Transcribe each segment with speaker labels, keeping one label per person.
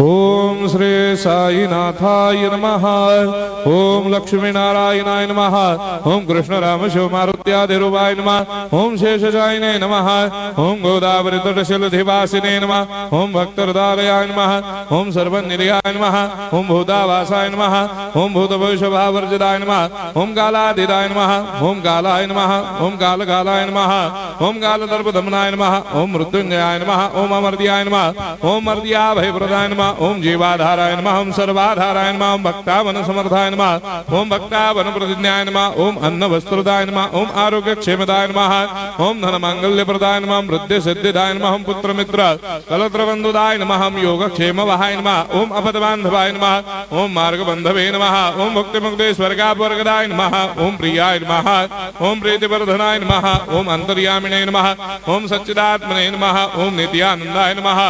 Speaker 1: ओम श्री साईनाथाय नमः। ओम लक्ष्मी नारायणाय नमः। ओम कृष्ण राम शिव मारुत्याधिरूपाय नमः। ओम शेषशायिने नमः। ओम गोदावरी तटशिलधिवासिने नमः। ओम भक्तहृदयाय नमः। ओम सर्वनिलयाय नमः। ओम भूतावासाय नमः। ओम भूतभविष्यभावर्जिताय नमः। ओम कालाधीराय नमः। ओम कालाय नमः। ओम कालकालाय नमः। ओम कालदर्पदमनाय नमः। ओम मृत्युंजयाय नमः। ओम अमर्त्याय नमः। ओम मर्त्याभयप्रदाय नमः। ओम जीवाधाराय नमः। ओम सर्वाधाराय नमः। ओम भक्तावन समर्थाय नमः। ओम भक्तावन प्रतिज्ञाय नमः। ओम अन्न वस्त्रदाय नमः। ओम आरोग्य क्षेमदाय नमः। ओम धन मांगल्य प्रदाय नमः। वृद्धि सिद्धिदाय नमः। ओम पुत्र मित्र कलत्र बंधुदाय नमः। ओम योग क्षेम वहाय नमः। ओम अपद बांधवाय नमः। ओम मार्ग बंधवे नमः। ओम मुक्ति मुक्ति स्वर्गापवर्गदाय नमः। ओम प्रियाय नमः। ओम प्रीतिवर्धनाय नमः। ओम अंतर्यामिने नमः। ओम सच्चिदात्मने नमः। ओम नित्यानंदाय नमः।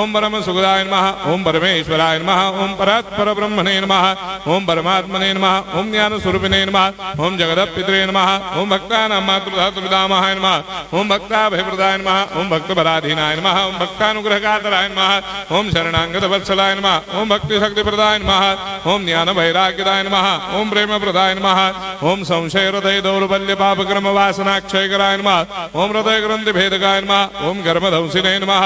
Speaker 1: ओम परम सुखदाय नमः। ओम परमेश्वराय नमः। ओम परात्पर ब्रह्मणे नमः। ओम परमात्मने नमः। ओम ज्ञान स्वरूपिणे नमः। ओम जगदपितरे नमः। ओम भक्तानां मातृधातुपितामहाय नमः। ओम भक्ताभयप्रदाय नमः। ओम भक्तपराधीनाय नमः। ओम भक्तानुग्रहकातराय नमः। ओम शरणागत वत्सलाय नमः। ओम भक्ति शक्तिप्रदाय नमः। ओम ज्ञान वैराग्यदाय नमः। ओम प्रेम प्रदाय नमः। ओम संशय हृदय दौर्बल्य पाप कर्म वासना क्षयकराय नमः। ओम हृदय ग्रंथि भेदकाय नमः। ओम गर्मधंसिने नमः।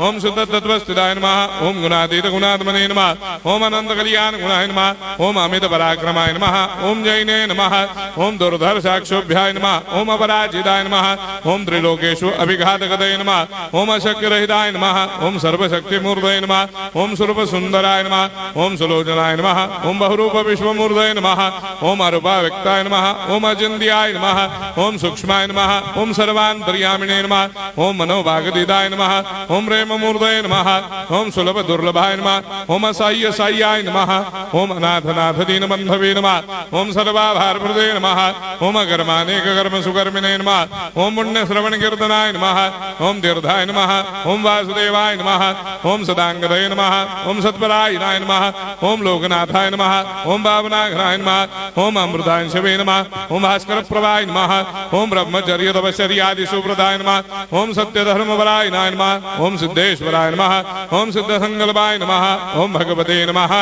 Speaker 1: ओम शुद्ध तत्वस्थिताय नमः। ओम गुणातीत गुणात्मने नमः। ओम अनंत कल्याण गुणाय नमः। ओम अमित पराक्रमाय नमः। ओम जैने नमः। ओम दुर्धर्षाक्षोभ्याय नमः। ओम अपराजिताय नमः। ओम त्रिलोकेषु अभिघातगतये नमः। ओम अशक्यरहिताय नमः। ओम सर्वशक्तिमूर्तये नमः। ओम स्वरूप सुंदराय नमः। ओम सुलोचनाय नमः। ओम बहुरूप विश्वमूर्तये नमः। ओम अरूपाव्यक्ताय नमः। ओम अचिन्त्याय नमः। ओम सूक्ष्माय नमः। ओम सर्वान्तर्यामिने नमः। ओम मनोभागतीताय नमः। ओम प्रेममूर्तये नमः। ओम सुलभ दुर्लभाय नमः। ओम असाह्य साह्याय नमः। ओम अनाथनाथ दीनबन्धवे नमः। ओम सर्वाभारप्रदे नमः। ओम अकर्मानेक कर्म सुकर्मिणे नमः। ओम पुण्य श्रवण कीर्तनाय नमः। ओम तीर्थाय नमः। ओम वासुदेवाय नमः। ओम सदांगदये नमः। ओम सत्परायणाय नमः। ओम लोकनाथाय नमः। ओम भावनाघनाय नमः। ओम अमृतांशवे नमः। ओम भास्कर प्रभाय नमः। ओम ब्रह्मचर्य तपश्चर्यादि सुप्रदाय नमः। ओम सत्यधर्मपरायणाय नमः। ओम सिद्धेश्वराय नमः। ओम सिद्ध संकल्पाय नमः। ओम भगवते नमः।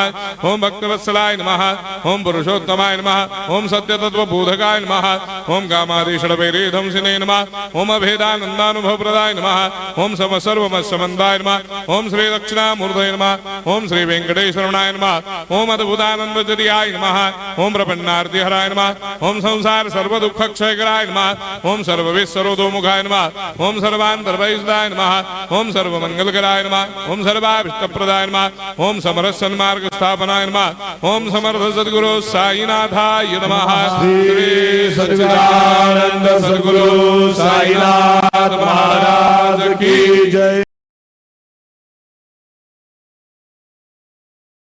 Speaker 1: ओम भक्तवत्सलाय नमः। ओम पुरुषोत्तमाय नमः। ओम सत्य तत्वबोधकाय नमः। ओम कामादिषडवैरेधंसिने नमः। ओम अभेदानंदानुभव प्रदाय नमः। ओम सर्वमस्समन्दाय नमः। ओम श्री दक्षिणामूर्तये नमः। ओम श्री वेंकटेश्वराय नमः। ओम अद्भुतानंदचर्याय नमः। ओम प्रपन्नार्तिहराय नमः। ओम संसार सर्व दुख क्षयकराय नमः। ओम सर्वविश्वरोधोमुखाय नमः। ओम सर्वान्तर्बहिष्ठाय नमः। ओम सर्वमंगलकराय नमः। ओम सर्वाभीष्टप्रदाय नमः। ओम समरस सन्मार्ग स्थापनाय नमः। ओम समर्थ सद्गुरु साईनाथाय नमः। श्री सच्चिदानंद सद्गुरु साईनाथ महाराज की